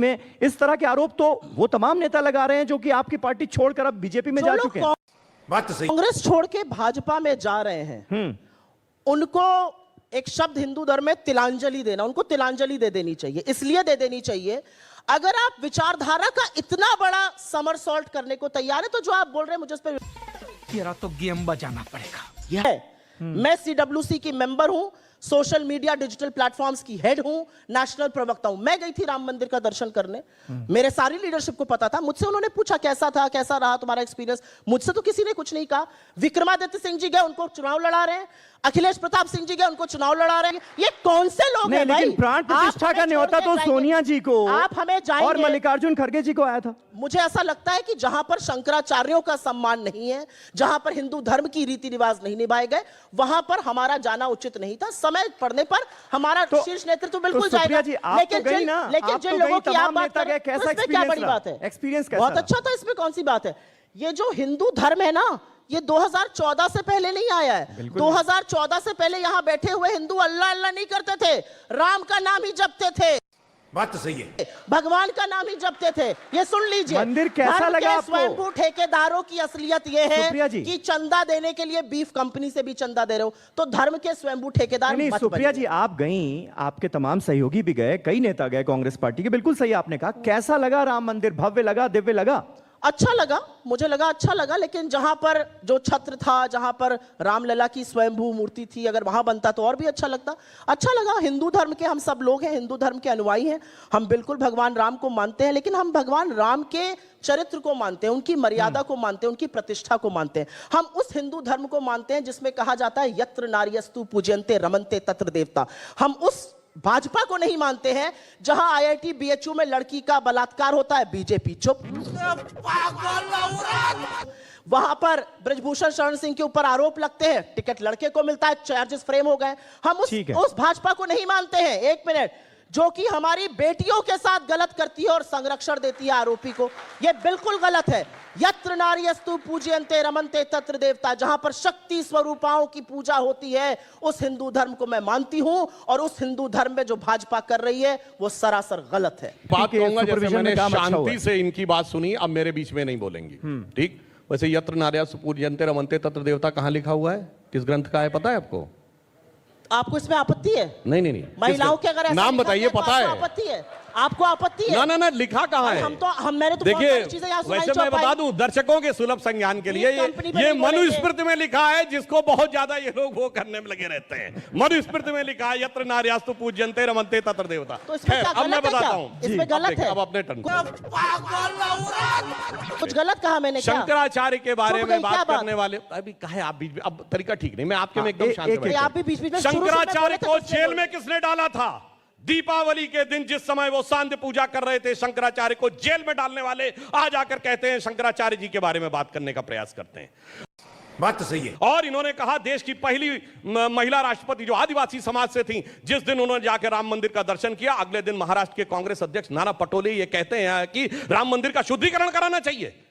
में इस तरह के आरोप तो वो तमाम नेता लगा रहे हैं जो कि आपकी पार्टी छोड़कर अब बीजेपी में जा चुके हैं। बात तो सही। कांग्रेस छोड़ के भाजपा में जा रहे हैं, उनको एक शब्द हिंदू धर्म में तिलांजलि देना, उनको तिलांजलि दे देनी चाहिए। इसलिए दे देनी चाहिए, अगर आप विचारधारा का इतना बड़ा समरसॉल्ट करने को तैयार है तो जो आप बोल रहे हैं मुझे उस पर तेरा तो गेम बजाना पड़ेगा। मैं सीडब्ल्यूसी की मेंबर हूं, सोशल मीडिया डिजिटल प्लेटफॉर्म्स की हेड हूं, नेशनल प्रवक्ता हूं। मैं गई थी राम मंदिर का दर्शन करने, मेरे सारी लीडरशिप को पता था। मुझसे उन्होंने पूछा कैसा था, कैसा रहा तुम्हारा एक्सपीरियंस। मुझसे तो किसी ने कुछ नहीं कहा। विक्रमादित्य सिंह जी गए, उनको चुनाव लड़ा रहे हैं। अखिलेश प्रताप सिंह जी गए, उनको चुनाव लड़ा रहे हैं। ये कौन से लोग हैं भाई? लेकिन प्राण प्रतिष्ठा का न्योता तो सोनिया जी को आप हमें जाएंगे और मल्लिकार्जुन खड़गे जी को आया था। मुझे ऐसा लगता है कि जहां पर शंकराचार्यों का सम्मान नहीं है, जहां पर हिंदू धर्म की रीति रिवाज नहीं निभाए गए, वहां पर हमारा जाना उचित नहीं था। समय पड़ने पर हमारा शीर्ष नेतृत्व बिल्कुल जाएगा। लेकिन जिन लोगों की आप बात कर रहे हैं, इसमें क्या बड़ी बात है? एक्सपीरियंस बहुत अच्छा था, इसमें कौन सी बात है? ये जो हिंदू धर्म है ना, ये 2014 से पहले नहीं आया है। 2014 से पहले यहां बैठे हुए हिंदू अल्लाह अल्लाह नहीं करते थे, राम का नाम ही जपते थे। बात तो सही है, भगवान का नाम ही जपते थे। ये सुन लीजिए, मंदिर कैसा लगा आपको? स्वयंभू ठेकेदारों की असलियत ये है कि चंदा देने के लिए बीफ कंपनी से भी चंदा दे रहे हो, तो धर्म के स्वयंभू ठेकेदार नहीं। सुप्रिया जी, आप गई, आपके तमाम सहयोगी भी गए, कई नेता गए कांग्रेस पार्टी के। बिल्कुल सही आपने कहा। कैसा लगा राम मंदिर? भव्य लगा, दिव्य लगा? अच्छा लगा, मुझे लगा अच्छा लगा। लेकिन जहां पर जो छत्र था, जहां पर रामलला की स्वयंभू मूर्ति थी, अगर वहां बनता तो और भी अच्छा लगता। अच्छा लगा। हिंदू धर्म के हम सब लोग हैं, हिंदू धर्म के अनुयायी हैं। हम बिल्कुल भगवान राम को मानते हैं, लेकिन हम भगवान राम के चरित्र को मानते हैं, उनकी मर्यादा को मानते हैं, उनकी प्रतिष्ठा को मानते हैं। हम उस हिंदू धर्म को मानते हैं जिसमें कहा जाता है यत्र नार्यस्तु पूज्यन्ते रमन्ते तत्र देवता। हम उस भाजपा को नहीं मानते हैं जहां आईआईटी बीएचयू में लड़की का बलात्कार होता है, बीजेपी चुप। वहां पर ब्रजभूषण शरण सिंह के ऊपर आरोप लगते हैं, टिकट लड़के को मिलता है, चार्जेस फ्रेम हो गए। हम उस भाजपा को नहीं मानते हैं, एक मिनट, जो कि हमारी बेटियों के साथ गलत करती है और संरक्षण देती है आरोपी को। यह बिल्कुल गलत है। यत्र नार्यस्तु पूज्यन्ते रमन्ते तत्र देवता, जहां पर शक्ति स्वरूपाओं की पूजा होती है, उस हिंदू धर्म को मैं मानती हूं। और उस हिंदू धर्म में जो भाजपा कर रही है वो सरासर गलत है। बात कहूंगा, जैसे मैंने शांति से इनकी बात सुनी, अब मेरे बीच में नहीं बोलेंगी, ठीक? वैसे यत्र नार्यस्तु पूज्यन्ते रमन्ते तत्र देवता कहां लिखा हुआ है, किस ग्रंथ का है, पता है आपको? आपको इसमें आपत्ति है? नहीं। महिलाओं के अगर नाम बताइए, पता है? आपत्ति है? आपको आपत्ति है? ना लिखा कहाँ है? मैंने तो देखिए, वैसे मैं बता दूं दर्शकों के सुलभ संज्ञान के लिए, ये मनुस्मृति में लिखा है, जिसको बहुत ज्यादा ये लोग वो करने में लगे रहते हैं। मनुस्मृति में लिखा है यत्र नार्यस्तु पूज्यन्ते रमन्ते तत्र देवता। अब मैं बताता हूँ, इसमें गलत है। अब अपने टर्न कुछ गलत कहा मैंने? शंकराचार्य के बारे में बात करने वाले अभी कहे आप बीच में, अब तरीका ठीक नहीं, मैं आपके में एकदम शांत बैठा। आप भी बीच में शंकराचार्य को जेल में किसने डाला था? दीपावली के दिन जिस समय वो सांध्य पूजा कर रहे थे, शंकराचार्य को जेल में डालने वाले आज आकर कहते हैं शंकराचार्य जी के बारे में बात करने का प्रयास करते हैं। बात तो सही है। और इन्होंने कहा देश की पहली महिला राष्ट्रपति जो आदिवासी समाज से थी, जिस दिन उन्होंने जाकर राम मंदिर का दर्शन किया, अगले दिन महाराष्ट्र के कांग्रेस अध्यक्ष नाना पटोले ये कहते हैं कि राम मंदिर का शुद्धिकरण कराना चाहिए।